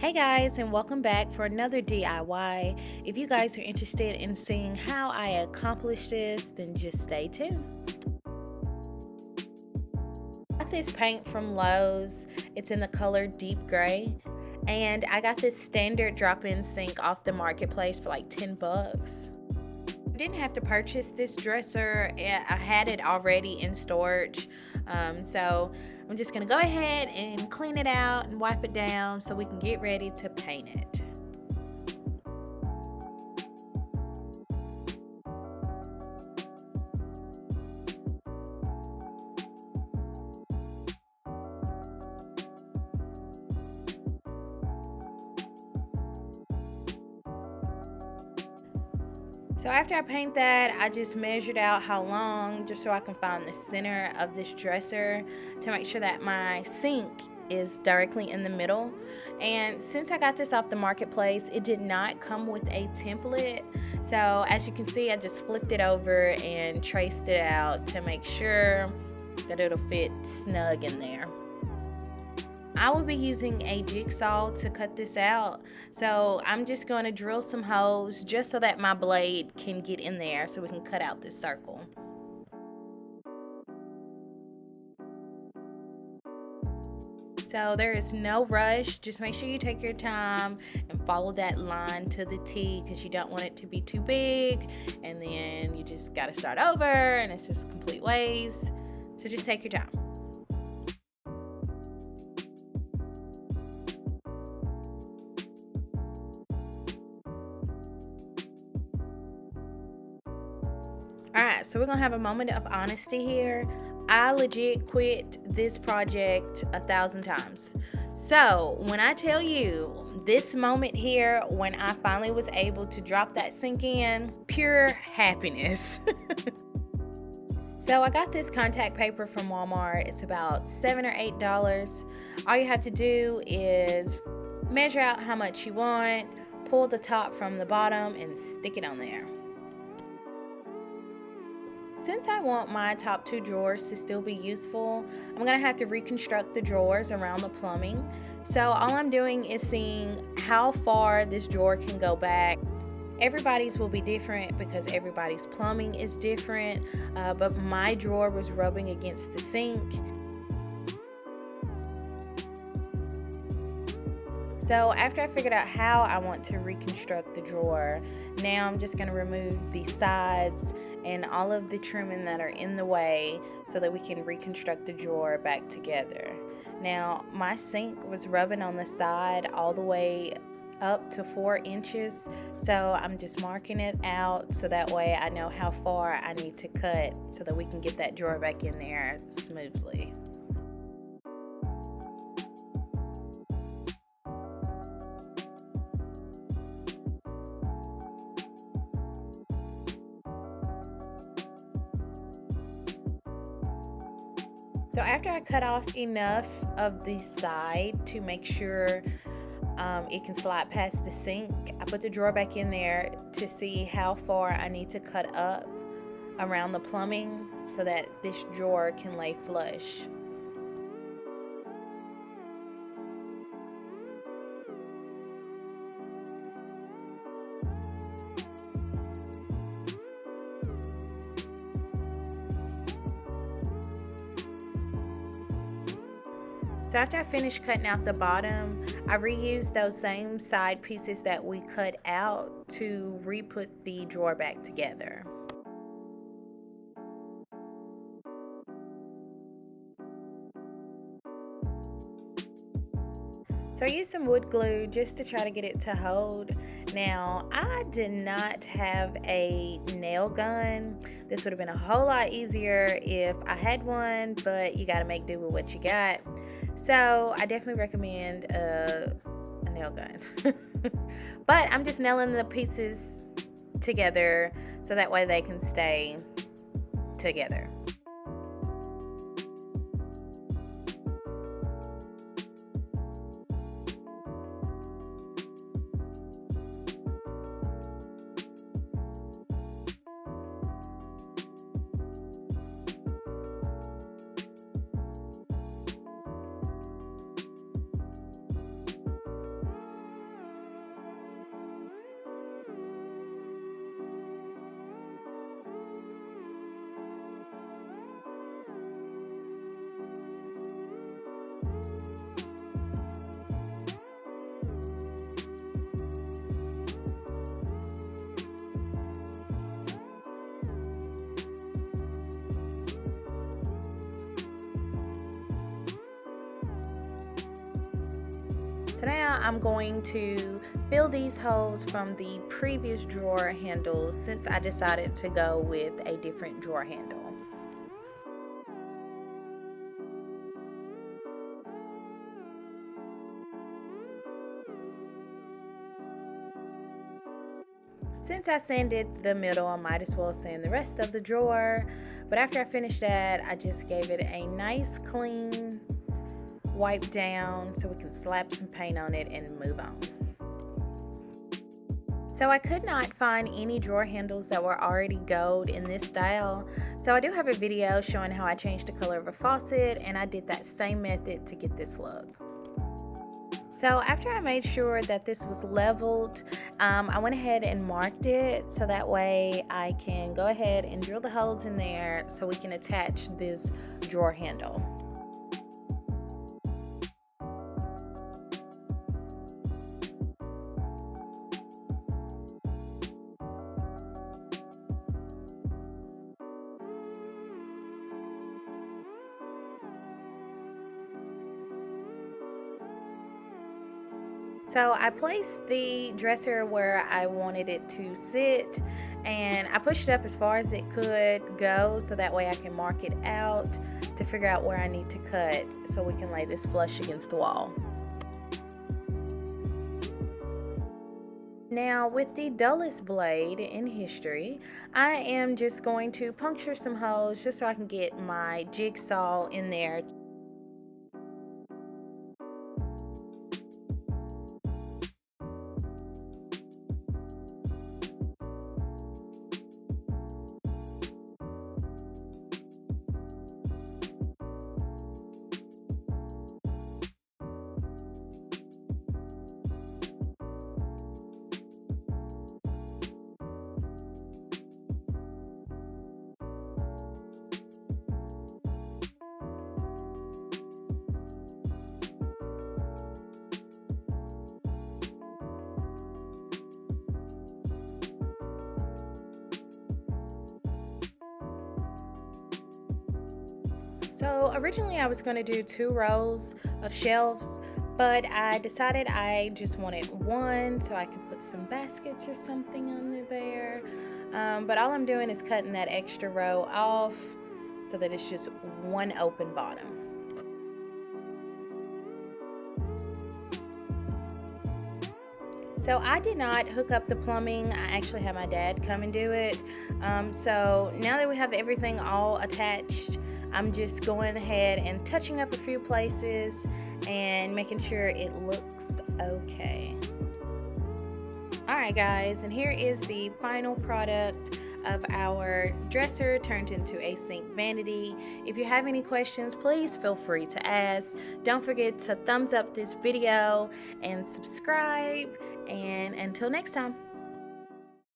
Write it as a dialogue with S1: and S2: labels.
S1: Hey guys, and welcome back for another DIY. If you guys are interested in seeing how I accomplish this, then just stay tuned. I got this paint from Lowe's. It's in the color deep gray. And I got this standard drop-in sink off the marketplace for like 10 bucks. I didn't have to purchase this dresser. I had it already in storage. So I'm just gonna go ahead and clean it out and wipe it down so we can get ready to paint it. So after I paint that, I just measured out how long just so I can find the center of this dresser to make sure that my sink is directly in the middle. And since I got this off the marketplace, it did not come with a template. So as you can see, I just flipped it over and traced it out to make sure that it'll fit snug in there. I will be using a jigsaw to cut this out, so I'm just going to drill some holes just so that my blade can get in there so we can cut out this circle. So there is no rush, just make sure you take your time and follow that line to the T because you don't want it to be too big and then you just got to start over and it's just complete waste. So just take your time. Alright, so we're gonna have a moment of honesty here. I legit quit this project 1,000 times. So when I tell you this moment here, when I finally was able to drop that sink in, pure happiness. So I got this contact paper from Walmart. It's about $7 or $8. All you have to do is measure out how much you want, pull the top from the bottom and stick it on there. Since I want my top two drawers to still be useful, I'm going to have to reconstruct the drawers around the plumbing. So all I'm doing is seeing how far this drawer can go back. Everybody's will be different because everybody's plumbing is different, but my drawer was rubbing against the sink. So after I figured out how I want to reconstruct the drawer, now I'm just going to remove the sides and all of the trimming that are in the way so that we can reconstruct the drawer back together. Now my sink was rubbing on the side all the way up to 4 inches, so I'm just marking it out so that way I know how far I need to cut so that we can get that drawer back in there smoothly. So after I cut off enough of the side to make sure it can slide past the sink, I put the drawer back in there to see how far I need to cut up around the plumbing so that this drawer can lay flush. So after I finished cutting out the bottom, I reused those same side pieces that we cut out to re-put the drawer back together. So I used some wood glue just to try to get it to hold. Now, I did not have a nail gun. This would have been a whole lot easier if I had one, but you gotta make do with what you got. So I definitely recommend a nail gun. But I'm just nailing the pieces together so that way they can stay together. So now I'm going to fill these holes from the previous drawer handles since I decided to go with a different drawer handle. Since I sanded the middle, I might as well sand the rest of the drawer. But after I finished that, I just gave it a nice clean wipe down so we can slap some paint on it and move on. So I could not find any drawer handles that were already gold in this style. So I do have a video showing how I changed the color of a faucet, and I did that same method to get this look. So after I made sure that this was leveled, I went ahead and marked it so that way I can go ahead and drill the holes in there so we can attach this drawer handle. So I placed the dresser where I wanted it to sit, and I pushed it up as far as it could go so that way I can mark it out to figure out where I need to cut so we can lay this flush against the wall. Now with the dullest blade in history, I am just going to puncture some holes just so I can get my jigsaw in there. So originally I was going to do 2 rows of shelves, but I decided I just wanted one so I can put some baskets or something under there. But all I'm doing is cutting that extra row off so that it's just one open bottom. So I did not hook up the plumbing. I actually had my dad come and do it. So now that we have everything all attached, I'm just going ahead and touching up a few places and making sure it looks okay. Alright guys, and here is the final product of our dresser turned into a Sink Vanity. If you have any questions, please feel free to ask. Don't forget to thumbs up this video and subscribe, and until next time.